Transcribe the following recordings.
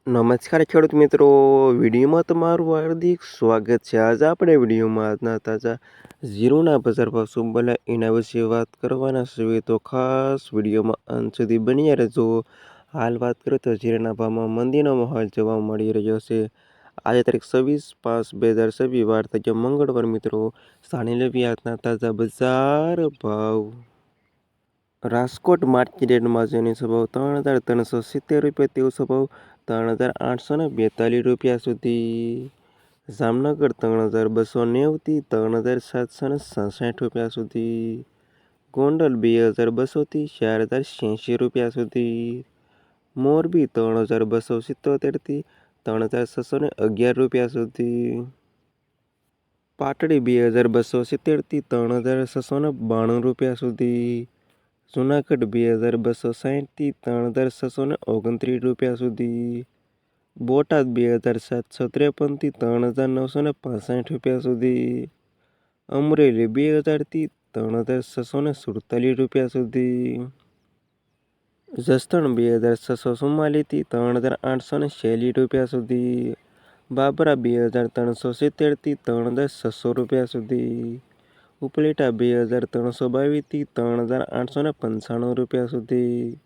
નમસ્કાર ખેડૂત મિત્રો, વિડીયોમાં તમારું હાર્દિક સ્વાગત છે। આજે આપણે વિડીયોમાં આજના તાજા જીરુના બજાર ભાવ શું બોલ્યા એના વિશે વાત કરવાના છીએ, તો ખાસ વિડીયોમાં અંત સુધી બન્યા રહેજો। હાલ વાત કરીએ તો જીરાના ભાવમાં મંદીનો માહોલ જોવા મળી રહ્યો છે। આજે તારીખ 26/5/2026 વાર થઈ મંગળવાર। મિત્રો સાણી લેવી આજના તાજા બજાર ભાવ। રાજકોટ માર્કેટ યાર્ડમાં જેની ભાવ 3,370 રૂપિયા તેવો ભાવ 3,842 રૂપિયા સુધી। જામનગર 3,290 થી 3,766 રૂપિયા સુધી। ગોંડલ 2,200 થી 4,086 રૂપિયા સુધી। મોરબી 3,277 થી 3,611 રૂપિયા સુધી। પાટડી 2,270 થી 3,692 રૂપિયા સુધી। જુનાગઢ 2,260 થી 3,629 રૂપિયા સુધી। બોટાદ 2,753 થી 3,965 રૂપિયા સુધી। અમરેલી 2,000 થી 3,647 રૂપિયા સુધી। જસદણ 2,644 થી 3,846 રૂપિયા સુધી। બાબરા 2,370 થી 3,600 રૂપિયા સુધી। ઉપલેટા 2,322 થી 3,895 રૂપિયા સુધી।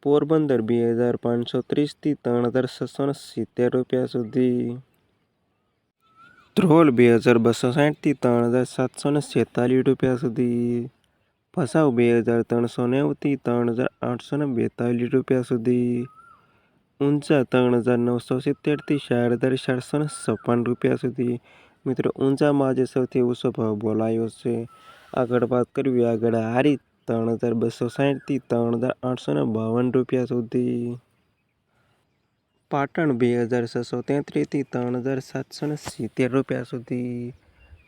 પોરબંદર 2,530 થી 3,670 રૂપિયા સુધી। ધ્રોલ 2,260 થી 3,746 રૂપિયા સુધી। ભચાઉ 2,390 થી 3,842 રૂપિયા સુધી। ઊંઝા 3,970 થી 4,456 રૂપિયા સુધી। મિત્રો ઊંઝામાં આજે સૌથી ઊંચો ભાવ બોલાયો છે। આગળ વાત કરવી હારી 3,260 થી 3,852 રૂપિયા સુધી। પાટણ 2,633 થી 3,770 રૂપિયા સુધી।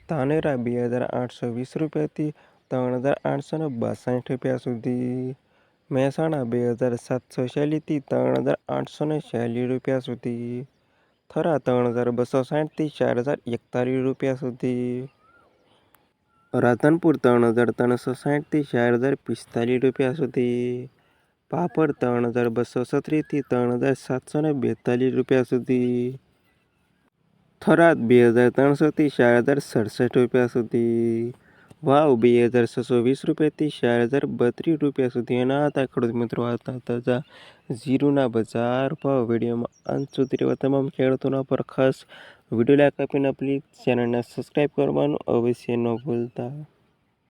ધાનેરા 2,820 રૂપિયાથી 3,862 રૂપિયા સુધી। મહેસાણા 2,746 થી 3,846 રૂપિયા સુધી। થરા 3,260 થી 4,041 રૂપિયા સુધી। રાધનપુર 3,360 થી 4,045 રૂપિયા સુધી। પાપડ 3,236 થી 3,742 રૂપિયા સુધી। થરાદ 2,300 થી 4,067 રૂપિયા સુધી। વાવ 2,620 રૂપિયાથી 4,032 રૂપિયા સુધી। અને આ હતા ખેડૂત મિત્રો આજના તાજા જીરુના બજાર ભાવ। વિડીયોમાં અંત સુધી રહેવા તમામ ખેડૂતોના પર ખાસ વિડીયો લાઈક આપીને પ્લીઝ ચેનલને સબસ્ક્રાઈબ કરવાનું અવશ્ય ન ભૂલતા।